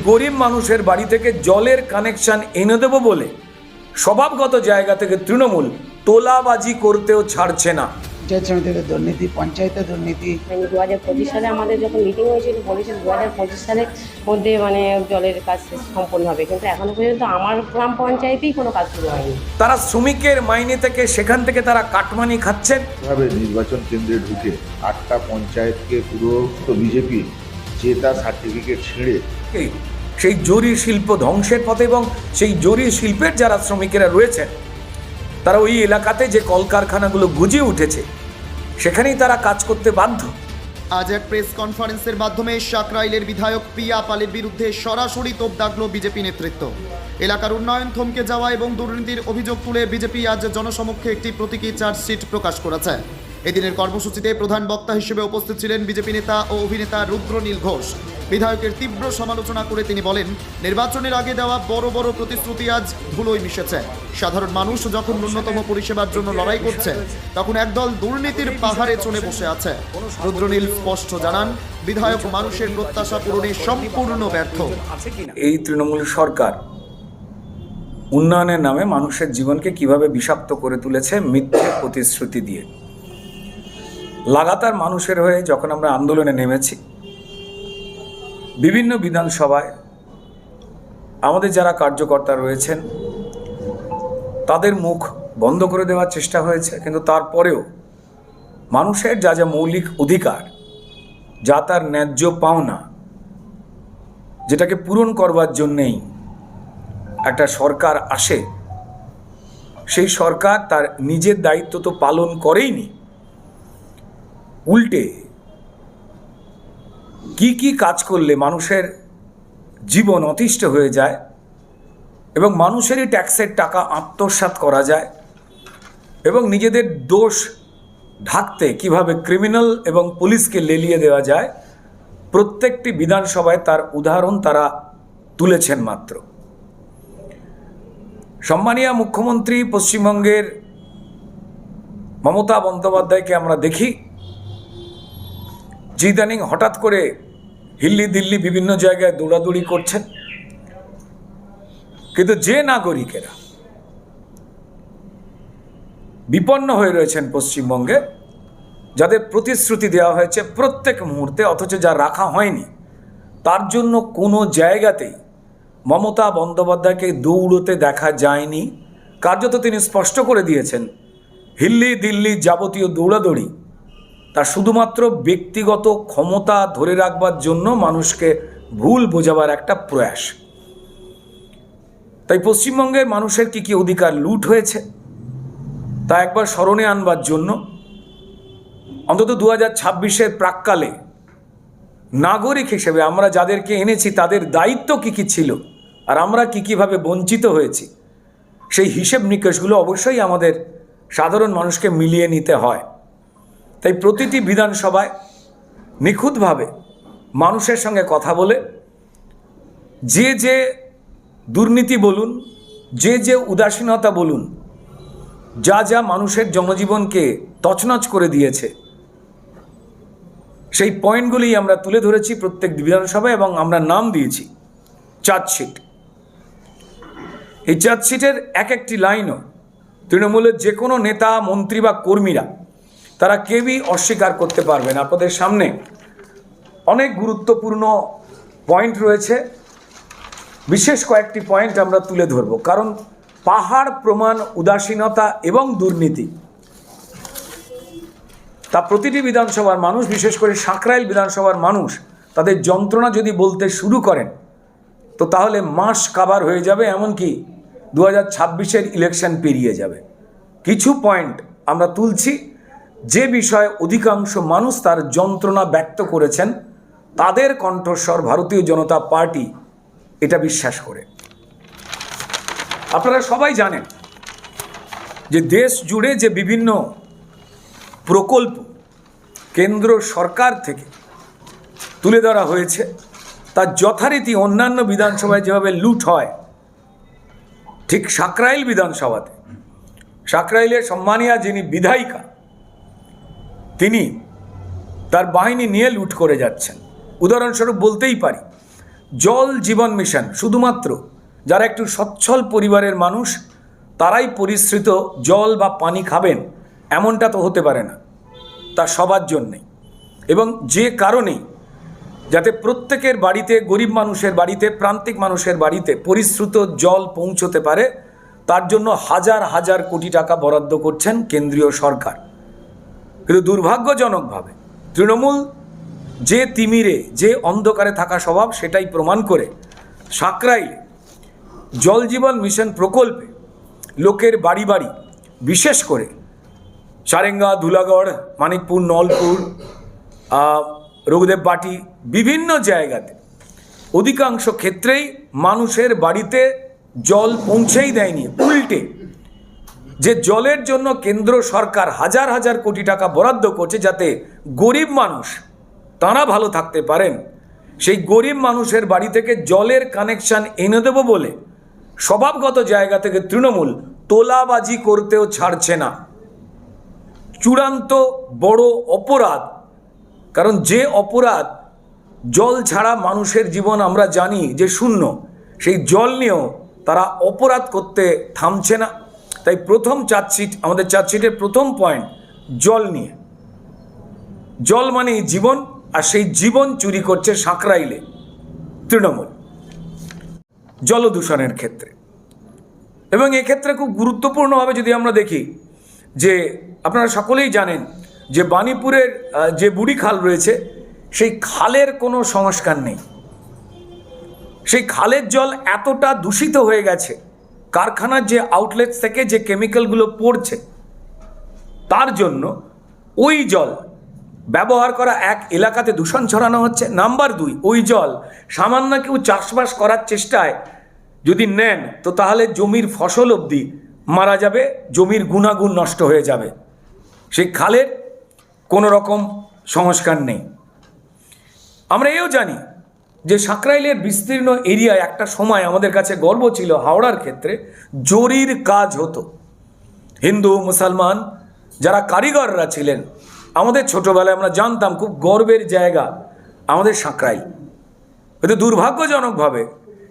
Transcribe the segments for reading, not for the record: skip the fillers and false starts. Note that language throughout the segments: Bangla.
গরিব মানুষের বাড়ি থেকে জলের কানেকশন এনে দেবো বলে স্বভাবগত জায়গা থেকে তৃণমূল তোলাবাজি করতেও ছাড়ছে না। পঞ্চায়েত সমিতিতে দুর্নীতি, পঞ্চায়েতে দুর্নীতি। 2025 সালে আমাদের যখন মিটিং হয়েছিল বলেছিল 2025 সালের মধ্যে জলের কাজ সম্পন্ন হবে, কিন্তু এখনো পর্যন্ত আমার গ্রাম পঞ্চায়েতেই কোনো কাজ শুরু হয়নি। তারা শ্রমিকের মাইনে থেকে সেখান থেকে তারা কাটমানি খাচ্ছেন। ভাবে নির্বাচন কেন্দ্রে ঢুকে 8টা পঞ্চায়েতকে পুরো বিজেপি যে তার সার্টিফিকেট ছিঁড়ে সেই জরি শিল্প ধ্বংসের পথে, এবং সেই জরি শিল্পের যারা শ্রমিকেরা রয়েছেন তারা ওই এলাকাতে যে কলকারখানাগুলো গুজিয়ে উঠেছে সেখানেই তারা কাজ করতে বাধ্য। আজ এক প্রেস কনফারেন্সের মাধ্যমে সাকরাইলের বিধায়ক প্রিয়া পালের বিরুদ্ধে সরাসরি তোপ দাগল বিজেপি নেতৃত্ব। এলাকার উন্নয়ন থমকে যাওয়া এবং দুর্নীতির অভিযোগ তুলে বিজেপি আজ জনসমক্ষে একটি প্রতীকী চার্জশিট প্রকাশ করেছে। এদিনের কর্মসূচিতে প্রধান বক্তা হিসেবে উপস্থিত ছিলেন বিজেপি নেতা ও অভিনেতা রুদ্রনীল ঘোষ। বিধায়কের তীব্র সমালোচনা করে তিনি বলেন, নির্বাচনের আগে দেওয়া বড় বড় প্রতিশ্রুতি আজ ধুলোয় মিশেছে। সাধারণ মানুষ যখন ন্যূনতম পরিষেবার জন্য লড়াই করছে, তখন একদল দুর্নীতির পাহাড়ে চলে বসে আছে। রুদ্রনীল স্পষ্ট জানান, বিধায়ক মানুষের প্রত্যাশা পূরণে সম্পূর্ণ ব্যর্থ। এই তৃণমূল সরকার উন্নয়নের নামে মানুষের জীবনকে কিভাবে বিষাক্ত করে তুলেছে মিথ্যে প্রতিশ্রুতি দিয়ে। লাগাতার মানুষের হয়ে যখন আমরা আন্দোলনে নেমেছি, বিভিন্ন বিধানসভায় আমাদের যারা কার্যকর্তা রয়েছেন তাদের মুখ বন্ধ করে দেওয়ার চেষ্টা হয়েছে, কিন্তু তারপরেও মানুষের যা যা মৌলিক অধিকার, যা তার ন্যায্য পাওনা, যেটাকে পূরণ করবার জন্যেই একটা সরকার আসে, সেই সরকার তার নিজের দায়িত্ব তো পালন করেইনি, উল্টে কি কাজ করলে মানুষের জীবন অতিষ্ঠ হয়ে যায় এবং মানুষেরই ট্যাক্সের টাকা আত্মসাৎ করা যায়, এবং নিজেদের দোষ ঢাকতে কিভাবে ক্রিমিনাল এবং পুলিশকে লেলিয়ে দেওয়া যায়, প্রত্যেকটি বিধানসভায় তার উদাহরণ তারা তুলেছেন। মাত্র সম্মানীয় মুখ্যমন্ত্রী পশ্চিমবঙ্গের মমতা বন্দ্যোপাধ্যায়কে আমরা দেখি যে ইদানিং হঠাৎ করে দিল্লি বিভিন্ন জায়গায় দৌড়াদৌড়ি করছেন, কিন্তু যে নাগরিকেরা বিপন্ন হয়ে রয়েছেন পশ্চিমবঙ্গে, যাদের প্রতিশ্রুতি দেওয়া হয়েছে প্রত্যেক মুহূর্তে, অথচ যা রাখা হয়নি, তার জন্য কোনো জায়গাতেই মমতা বন্দ্যোপাধ্যায়কে দৌড়তে দেখা যায়নি। কার্যত তিনি স্পষ্ট করে দিয়েছেন, দিল্লি যাবতীয় দৌড়াদৌড়ি তা শুধুমাত্র ব্যক্তিগত ক্ষমতা ধরে রাখবার জন্য মানুষকে ভুল বোঝাবার একটা প্রয়াস। তাই পশ্চিমবঙ্গের মানুষের কি অধিকার লুট হয়েছে তা একবার স্মরণে আনবার জন্য অন্তত 2026-এর প্রাক্কালে নাগরিক হিসেবে আমরা যাদেরকে এনেছি তাদের দায়িত্ব কি ছিল আর আমরা কিভাবে বঞ্চিত হয়েছি, সেই হিসেব নিকেশগুলো অবশ্যই আমাদের সাধারণ মানুষকে মিলিয়ে নিতে হয়। তাই প্রতিটি বিধানসভায় নিখুঁতভাবে মানুষের সঙ্গে কথা বলে যে দুর্নীতি বলুন, যে উদাসীনতা বলুন, যা মানুষের জনজীবনকে তছনছ করে দিয়েছে, সেই পয়েন্টগুলি আমরা তুলে ধরেছি প্রত্যেক বিধানসভায়, এবং আমরা নাম দিয়েছি চার্জশিট। এই চার্জশিটের এক একটি লাইনও তৃণমূলের যে কোনো নেতা, মন্ত্রী বা কর্মীরা তারা কেউই অস্বীকার করতে পারবেন। আপনাদের সামনে অনেক গুরুত্বপূর্ণ পয়েন্ট রয়েছে, বিশেষ কয়েকটি পয়েন্ট আমরা তুলে ধরব, কারণ পাহাড় প্রমাণ উদাসীনতা এবং দুর্নীতি তা প্রতিটি বিধানসভার মানুষ, বিশেষ করে সাকরাইল বিধানসভার মানুষ তাদের যন্ত্রণা যদি বলতে শুরু করেন তো তাহলে মাস কাভার হয়ে যাবে, এমনকি 2026-এর ইলেকশন পেরিয়ে যাবে। কিছু পয়েন্ট আমরা তুলছি যে বিষয়ে অধিকাংশ মানুষ তার যন্ত্রণা ব্যক্ত করেছেন, তাদের কণ্ঠস্বর ভারতীয় জনতা পার্টি এটা বিশ্বাস করে। আপনারা সবাই জানেন যে দেশ জুড়ে যে বিভিন্ন প্রকল্প কেন্দ্র সরকার থেকে তুলে ধরা হয়েছে, তার যথারীতি অন্যান্য বিধানসভায় যেভাবে লুট হয়, ঠিক সাকরাইল বিধানসভাতে সাকরাইলের সম্মানীয় যিনি বিধায়িকা, তিনি তার বাহিনী নিয়ে লুট করে যাচ্ছেন। উদাহরণস্বরূপ বলতেই পারি, জল জীবন মিশন শুধুমাত্র যারা একটু সচ্ছল পরিবারের মানুষ তারাই পরিশ্রিত জল বা পানি খাবেন এমনটা তো হতে পারে না, তা সবার জন্যেই। এবং যে কারণেই যাতে প্রত্যেকের বাড়িতে, গরিব মানুষের বাড়িতে, প্রান্তিক মানুষের বাড়িতে পরিশ্রুত জল পৌঁছতে পারে, তার জন্য হাজার হাজার কোটি টাকা বরাদ্দ করছেন কেন্দ্রীয় সরকার। কিন্তু দুর্ভাগ্যজনকভাবে তৃণমূল যে তিমিরে, যে অন্ধকারে থাকা স্বভাব, সেটাই প্রমাণ করে সাঁকরাইলে জল জীবন মিশন প্রকল্পে লোকের বাড়ি বাড়ি, বিশেষ করে সারেঙ্গা, ধুলাগড়, মানিকপুর, নলপুর, রঘুদেব বাটি, বিভিন্ন জায়গাতে অধিকাংশ ক্ষেত্রেই মানুষের বাড়িতে জল পৌঁছেই দেয়নি। উল্টে যে জলের জন্য কেন্দ্র সরকার হাজার হাজার কোটি টাকা বরাদ্দ করছে যাতে গরিব মানুষ তারা ভালো থাকতে পারেন, সেই গরিব মানুষের বাড়ি থেকে জলের কানেকশন এনে দেবো বলে স্বভাবগত জায়গা থেকে তৃণমূল তোলাবাজি করতেও ছাড়ছে না। চূড়ান্ত বড় অপরাধ, কারণ যে অপরাধ, জল ছাড়া মানুষের জীবন আমরা জানি যে শূন্য, সেই জল নিয়েও তারা অপরাধ করতে থামছে না। তাই প্রথম চার্জশিট, আমাদের চার্জশিটের প্রথম পয়েন্ট জল নিয়ে। জল মানেই জীবন, আর সেই জীবন চুরি করছে সাঁকরাইলে তৃণমূল জলদূষণের ক্ষেত্রে। এবং এক্ষেত্রে খুব গুরুত্বপূর্ণভাবে যদি আমরা দেখি যে আপনারা সকলেই জানেন যে বাণীপুরের যে বুড়ি খাল রয়েছে, সেই খালের কোনো সংস্কার নেই। সেই খালের জল এতটা দূষিত হয়ে গেছে, কারখানার যে আউটলেটস থেকে যে কেমিক্যালগুলো পড়ছে তার জন্য ওই জল ব্যবহার করা এক এলাকাতে দূষণ ছড়ানো হচ্ছে। নাম্বার 2, ওই জল সামান্য কেউ চাষবাস করার চেষ্টায় যদি নেন তো তাহলে জমির ফসল অবধি মারা যাবে, জমির গুণাগুণ নষ্ট হয়ে যাবে। সেই খালের কোনো রকম সংস্কার নেই। আমরা এও জানি যে সাঁকরাইলের বিস্তীর্ণ এরিয়ায় একটা সময় আমাদের কাছে গর্ব ছিল, হাওড়ার ক্ষেত্রে জরির কাজ হতো। হিন্দু, মুসলমান যারা কারিগররা ছিলেন, আমাদের ছোটোবেলায় আমরা জানতাম খুব গর্বের জায়গা আমাদের সাঁকরাইল। কিন্তু দুর্ভাগ্যজনকভাবে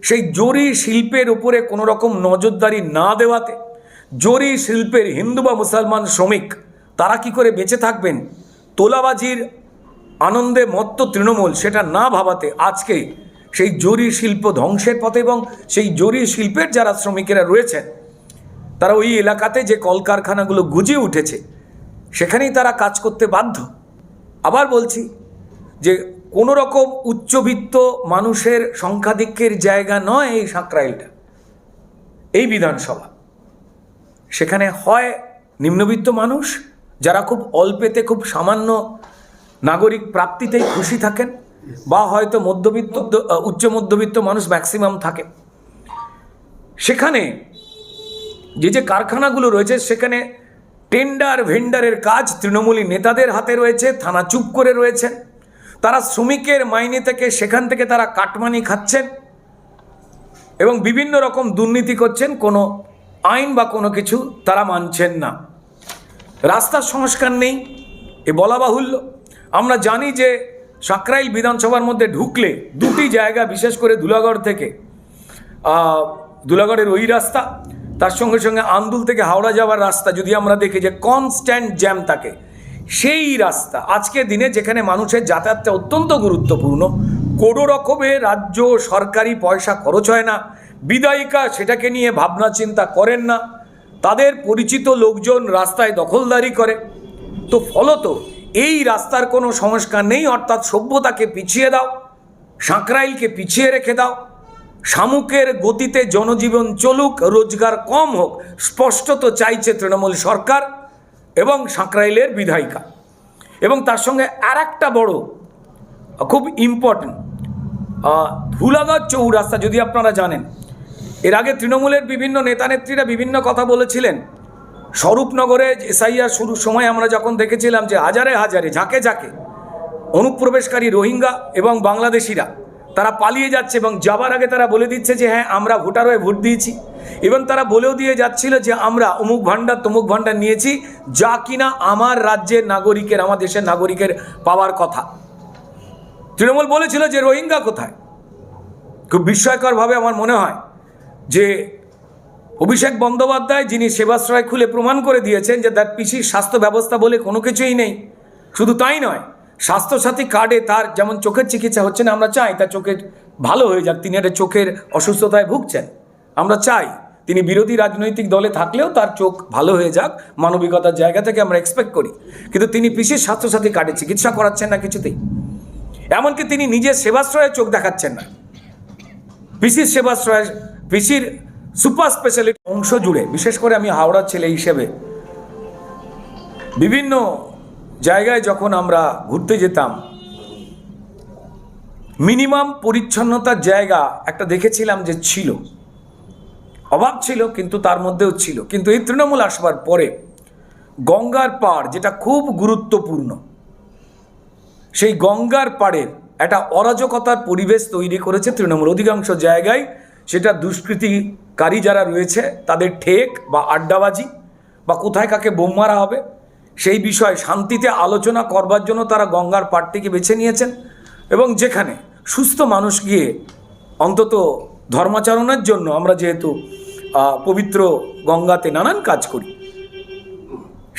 সেই জরি শিল্পের উপরে কোনো রকম নজরদারি না দেওয়াতে, জরি শিল্পের হিন্দু বা মুসলমান শ্রমিক তারা কি করে বেঁচে থাকবেন, তোলাবাজির আনন্দে মত্ত তৃণমূল সেটা না ভাবাতে আজকে সেই জরি শিল্প ধ্বংসের পথে। এবং সেই জরি শিল্পের যারা শ্রমিকেরা রয়েছেন তারা ওই এলাকাতে যে কলকারখানাগুলো গুজে উঠেছে সেখানেই তারা কাজ করতে বাধ্য। আবার বলছি যে কোনো রকম উচ্চবিত্ত মানুষের সংখ্যাধিক্যের জায়গা নয় এই সাঁকরাইলটা, এই বিধানসভা। সেখানে হয় নিম্নবিত্ত মানুষ যারা খুব অল্পেতে, খুব সামান্য নাগরিক প্রাপ্তিতেই খুশি থাকেন, বা হয়তো মধ্যবিত্ত, উচ্চ মধ্যবিত্ত মানুষ ম্যাক্সিমাম থাকে। সেখানে যে কারখানাগুলো রয়েছে সেখানে টেন্ডার ভেন্ডারের কাজ তৃণমূলী নেতাদের হাতে রয়েছে, থানা চুপ করে রয়েছেন। তারা শ্রমিকের মাইনে থেকে সেখান থেকে তারা কাটমানি খাচ্ছেন এবং বিভিন্ন রকম দুর্নীতি করছেন, কোনো আইন বা কোনো কিছু তারা মানছেন না। রাস্তার সংস্কার নেই এ বলা বাহুল্য। আমরা জানি যে সাঁকরাইল বিধানসভার মধ্যে ঢুকলে দুটি জায়গা, বিশেষ করে ধুলাগড় থেকে, ধুলাগড়ের ওই রাস্তা, তার সঙ্গে সঙ্গে আন্দুল থেকে হাওড়া যাওয়ার রাস্তা, যদি আমরা দেখি যে কনস্ট্যান্ট জ্যাম থাকে, সেই রাস্তা আজকের দিনে যেখানে মানুষের যাতায়াতটা অত্যন্ত গুরুত্বপূর্ণ, কোনো রকমের রাজ্য সরকারি পয়সা খরচ হয় না, বিধায়িকা সেটাকে নিয়ে ভাবনা চিন্তা করেন না, তাদের পরিচিত লোকজন রাস্তায় দখলদারি করে। তো ফলত এই রাস্তার কোনো সংস্কার নেই, অর্থাৎ সভ্যতাকে পিছিয়ে দাও, সাঁকরাইলকে পিছিয়ে রেখে দাও, শামুকের গতিতে জনজীবন চলুক, রোজগার কম হোক, স্পষ্টত চাইছে তৃণমূল সরকার এবং সাঁকরাইলের বিধায়িকা। এবং তার সঙ্গে আর একটা বড় খুব ইম্পর্টেন্ট, ধুলাগড় চৌরাস্তা, যদি আপনারা জানেন এর আগে তৃণমূলের বিভিন্ন নেতানেত্রীরা বিভিন্ন কথা বলেছিলেন। স্বরূপনগরে এসআইআর শুরুর সময় আমরা যখন দেখেছিলাম যে হাজারে হাজারে, ঝাঁকে ঝাঁকে অনুপ্রবেশকারী রোহিঙ্গা এবং বাংলাদেশিরা তারা পালিয়ে যাচ্ছে, এবং যাবার আগে তারা বলে দিচ্ছে যে হ্যাঁ আমরা ভোটার হয়ে ভোট দিয়েছি, এবং তারা বলেও দিয়ে যাচ্ছিল যে আমরা অমুক ভাণ্ডার তমুক ভাণ্ডার নিয়েছি, যা কিনা আমার রাজ্যের নাগরিকের, আমার দেশের নাগরিকের পাওয়ার কথা। তৃণমূল বলেছিল যে রোহিঙ্গা কোথায়, খুব বিস্ময়করভাবে আমার মনে হয় যে অভিষেক বন্দ্যোপাধ্যায়, যিনি সেবাশ্রয় খুলে প্রমাণ করে দিয়েছেন যে তার পিসির স্বাস্থ্য ব্যবস্থা বলে কোনো কিছুই নেই, শুধু তাই নয়, স্বাস্থ্যসাথী কার্ডে তার যেমন চোখের চিকিৎসা হচ্ছে না, আমরা চাই তার চোখের ভালো হয়ে যাক, তিনি একটা চোখের অসুস্থতায় ভুগছেন, আমরা চাই তিনি বিরোধী রাজনৈতিক দলে থাকলেও তার চোখ ভালো হয়ে যাক, মানবিকতার জায়গা থেকে আমরা এক্সপেক্ট করি, কিন্তু তিনি পিসির স্বাস্থ্যসাথী কার্ডে চিকিৎসা করাচ্ছেন না কিছুতেই। এমনকি তিনি নিজের সেবাশ্রয়ে চোখ দেখাচ্ছেন না। পিসির সেবাশ্রয়, পিসির সুপার স্পেশালিটি অংশ জুড়ে, বিশেষ করে আমি হাওড়ার ছেলে হিসেবে বিভিন্ন জায়গায় যখন আমরা ঘুরতে যেতাম, মিনিমাম পরিচ্ছন্নতার জায়গা একটা দেখেছিলাম যে ছিল, অভাব ছিল কিন্তু তার মধ্যেও ছিল। কিন্তু এই তৃণমূল আসবার পরে গঙ্গার পাড়, যেটা খুব গুরুত্বপূর্ণ, সেই গঙ্গার পাড়ের একটা অরাজকতার পরিবেশ তৈরি করেছে তৃণমূল। অধিকাংশ জায়গায় সেটা দুষ্কৃতিকারী যারা রয়েছে তাদের ঠেক বা আড্ডাবাজি বা কোথায় কাকে বোম মারা হবে সেই বিষয়ে শান্তিতে আলোচনা করবার জন্য তারা গঙ্গার পাড়টিকে বেছে নিয়েছেন, এবং যেখানে সুস্থ মানুষ গিয়ে অন্তত ধর্মাচরণের জন্য, আমরা যেহেতু পবিত্র গঙ্গাতে নানান কাজ করি,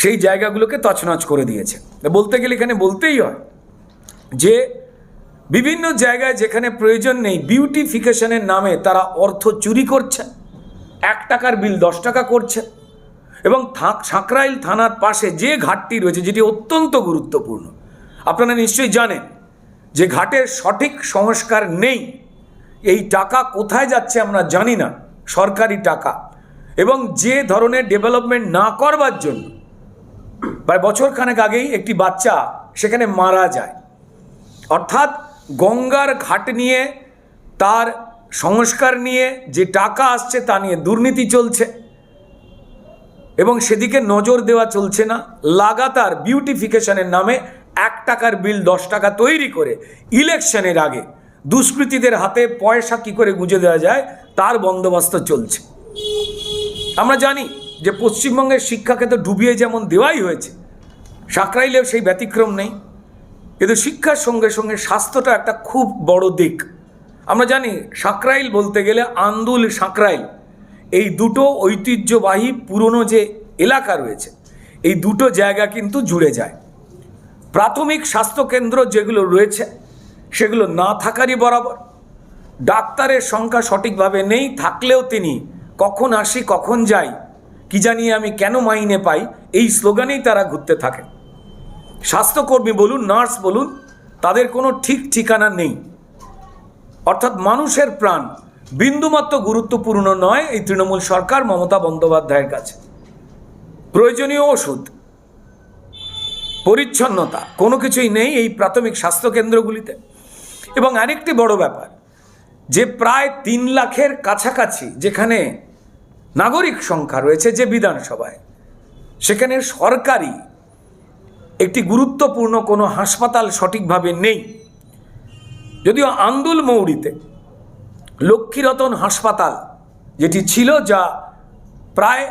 সেই জায়গাগুলোকে তছনছ করে দিয়েছে। বলতে গেলে এখানে বলতেই হয় যে বিভিন্ন জায়গায় যেখানে প্রয়োজন নেই, বিউটিফিকেশনের নামে তারা অর্থ চুরি করছে, 1 টাকার বিল 10 টাকা করছে। এবং সাঁকরাইল থানার পাশে যে ঘাটটি রয়েছে, যেটি অত্যন্ত গুরুত্বপূর্ণ, আপনারা নিশ্চয়ই জানেন যে ঘাটের সঠিক সংস্কার নেই, এই টাকা কোথায় যাচ্ছে আমরা জানি না, সরকারি টাকা, এবং যে ধরনের ডেভেলপমেন্ট না করবার জন্য প্রায় বছরখানেক আগেই একটি বাচ্চা সেখানে মারা যায়। অর্থাৎ গঙ্গার ঘাট নিয়ে, তার সংস্কার নিয়ে যে টাকা আসছে তা নিয়ে দুর্নীতি চলছে এবং সেদিকে নজর দেওয়া চলছে না। লাগাতার বিউটিফিকেশনের নামে 1 টাকার বিল 10 টাকা তৈরি করে ইলেকশনের আগে দুষ্কৃতীদের হাতে পয়সা কী করে গুঁজে দেওয়া যায় তার বন্দোবস্ত চলছে। আমরা জানি যে পশ্চিমবঙ্গের শিক্ষাকে তো ডুবিয়ে যেমন দেওয়াই হয়েছে, সাঁকরাইলেও সেই ব্যতিক্রম নেই। কিন্তু শিক্ষার সঙ্গে সঙ্গে স্বাস্থ্যটা একটা খুব বড় দিক। আমরা জানি সাঁকরাইল বলতে গেলে আন্দুল, সাঁকরাইল, এই দুটো ঐতিহ্যবাহী পুরনো যে এলাকা রয়েছে, এই দুটো জায়গা কিন্তু জুড়ে যায়। প্রাথমিক স্বাস্থ্যকেন্দ্র যেগুলো রয়েছে সেগুলো না থাকারই বরাবর। ডাক্তারের সংখ্যা সঠিকভাবে নেই, থাকলেও তিনি কখন আসি কখন যাই কি জানি আমি কেন মাইনে পাই, এই স্লোগানেই তারা ঘুরতে থাকেন। স্বাস্থ্যকর্মী বলুন, নার্স বলুন, তাদের কোনো ঠিক ঠিকানা নেই। অর্থাৎ মানুষের প্রাণ বিন্দুমাত্র গুরুত্বপূর্ণ নয় এই তৃণমূল সরকার মমতা বন্দ্যোপাধ্যায়ের কাছে। প্রয়োজনীয় ওষুধ, পরিচ্ছন্নতা কোনো কিছুই নেই এই প্রাথমিক স্বাস্থ্যকেন্দ্রগুলিতে। এবং আরেকটি বড় ব্যাপার, যে প্রায় 3 লাখের কাছাকাছি যেখানে নাগরিক সংখ্যা রয়েছে যে বিধানসভায়, সেখানে সরকারি একটি গুরুত্বপূর্ণ কোনো হাসপাতাল সঠিকভাবে নেই। যদিও আন্দুল মৌরিতে লক্ষ্মীরতন হাসপাতাল যেটি ছিল, যা প্রায়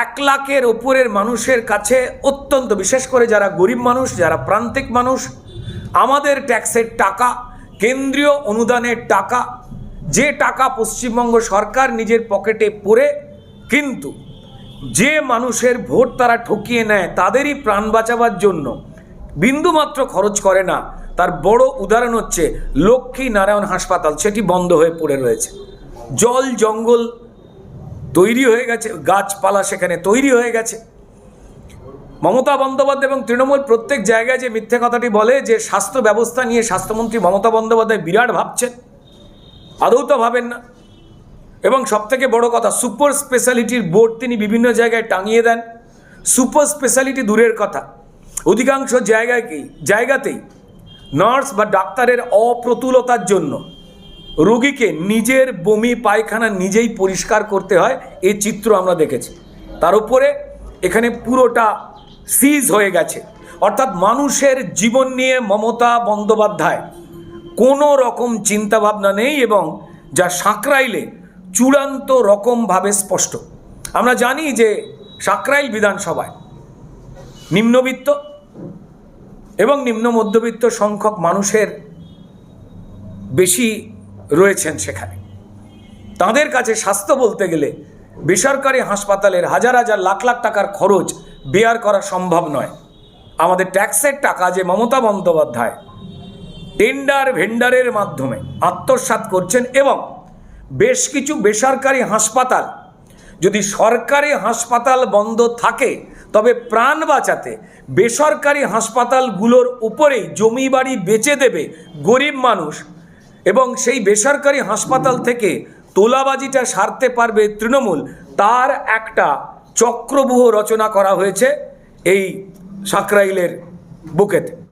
1 লাখের ওপরের মানুষের কাছে অত্যন্ত, বিশেষ করে যারা গরিব মানুষ, যারা প্রান্তিক মানুষ, আমাদের ট্যাক্সের টাকা, কেন্দ্রীয় অনুদানের টাকা, যে টাকা পশ্চিমবঙ্গ সরকার নিজের পকেটে পড়ে কিন্তু যে মানুষের ভোট তারা ঠকিয়ে নেয় তাদেরই প্রাণ বাঁচাবার জন্য বিন্দুমাত্র খরচ করে না, তার বড় উদাহরণ হচ্ছে লক্ষ্মী নারায়ণ হাসপাতাল। সেটি বন্ধ হয়ে পড়ে রয়েছে। জল জঙ্গল তৈরি হয়ে গেছে, গাছপালা সেখানে তৈরি হয়ে গেছে। মমতা বন্দ্যোপাধ্যায় এবং তৃণমূল প্রত্যেক জায়গায় যে মিথ্যে কথাটি বলে যে স্বাস্থ্য ব্যবস্থা নিয়ে স্বাস্থ্যমন্ত্রী মমতা বন্দ্যোপাধ্যায় বিরাট ভাবছেন, আদৌ তো ভাবেন না। এবং সবথেকে বড় কথা, সুপার স্পেশালিটির বোর্ড তিনি বিভিন্ন জায়গায় টাঙিয়ে দেন। সুপার স্পেশালিটি দূরের কথা, অধিকাংশ জায়গাতেই নার্স বা ডাক্তারের অপ্রতুলতার জন্য রোগীকে নিজের বমি পায়খানা নিজেই পরিষ্কার করতে হয়, এই চিত্র আমরা দেখেছি। তার উপরে এখানে পুরোটা সিজ হয়ে গেছে। অর্থাৎ মানুষের জীবন নিয়ে মমতা বন্দ্যোপাধ্যায় কোনো রকম চিন্তাভাবনা নেই, এবং যা সাঁকরাইলে চূড়ান্ত রকমভাবে স্পষ্ট। আমরা জানি যে সাঁকরাইল বিধানসভায় নিম্নবিত্ত এবং নিম্ন মধ্যবিত্ত সংখ্যক মানুষের বেশি রয়েছেন সেখানে। তাদের কাছে স্বাস্থ্য বলতে গেলে বেসরকারি হাসপাতালের হাজার হাজার লাখ লাখ টাকার খরচ বেয়ার করা সম্ভব নয়। আমাদের ট্যাক্সের টাকা যে মমতা বন্দ্যোপাধ্যায় টেন্ডার ভেন্ডারের মাধ্যমে আত্মসাৎ করছেন, এবং বেশ কিছু বেসরকারি হাসপাতাল, যদি সরকারি হাসপাতাল বন্ধ থাকে তবে প্রাণ বাঁচাতে বেসরকারি হাসপাতালগুলোর উপরেই জমি বাড়ি বেচে দেবে গরিব মানুষ, এবং সেই বেসরকারি হাসপাতাল থেকে তোলাবাজিটা সারতে পারবে তৃণমূল, তার একটা চক্রব্যূহ রচনা করা হয়েছে এই সাকরাইলের বুকেতে।